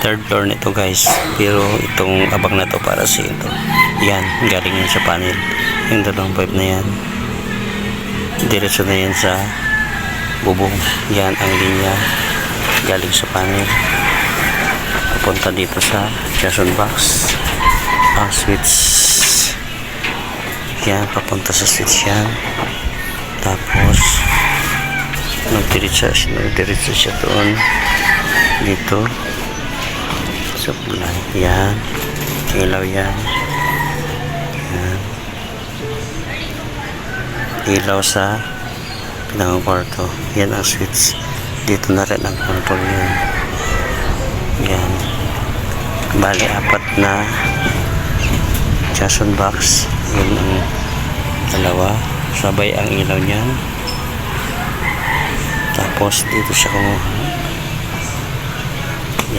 third floor nito guys, pero itong abang na to para sa ito. Yan, galing yan sa panel. Yung dalawang pipe na yan, diretso na yan sa bubong. Yan ang linya galing sa panel papunta dito sa junction box. Ang switch yan, papunta sa switch yan. Tapos nagdiretso siya doon dito sa supply. Yan, ilaw yan. Yan, ilaw sa pinangang kwarto. Yan ang switch. Dito na rin ang control yan. Yan, bali apat na junction box. Yan ang dalawa, sabay ang ilaw niyan. Tapos dito siya kumuha.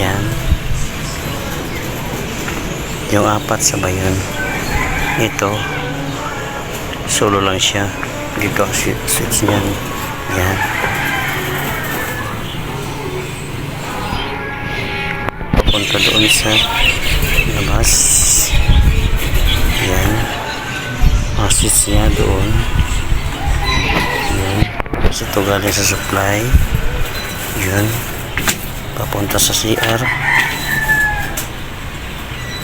Yan, yung apat sabay yun. Ito solo lang siya. Dito ang switch niyan. Yan, papunta doon sa labas. Yan, ang switch niya doon. Yan, so ito galing sa supply. Yan, papunta sa CR.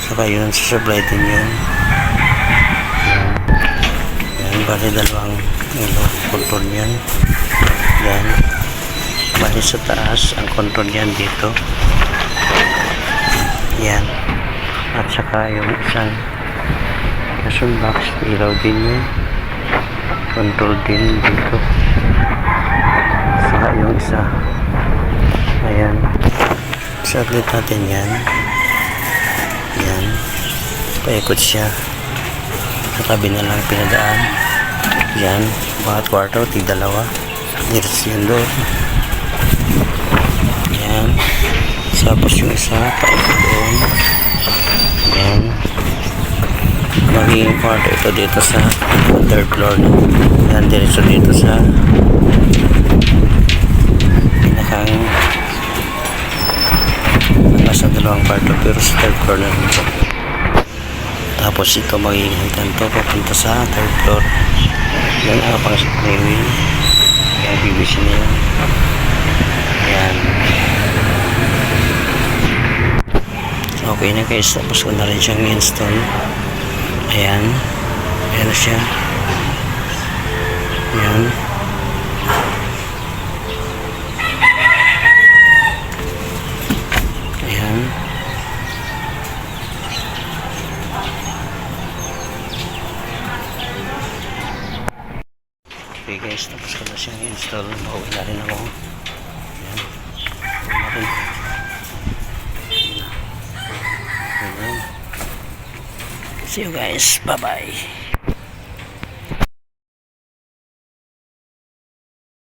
Saka yun sa supply din yun. Yan, bali dalawang control yan. Yan, bali sa taas ang control yan dito. Yan, at saka yung isang junction box, ilaw din yun, control din dito. Saka yung isa, ayan, saglit natin yan. Yan, paikot siya sa tabi na lang pinadaan. Yan, bawat kwarto tig-dalawa, diretso yan doon. Yan, tapos yung isa paikot doon. Yan, magiging kwarto ito dito sa third floor na. Yan, diretso dito sa pinakang nasa dalawang kwarto, pero sa third floor na ito. Tapos ito magiging ganito papunta sa third floor. Yan ang pang supply wheel. Yan, PVC na yan. Yan, okay na guys. Tapos ko na rin siyang install. Ayan, ayan na siya. Ayan, ayan. Okay guys, tapos ko na siyang install. Mauwi na rin ako. Ayan, uwi na rin. See you guys, bye bye.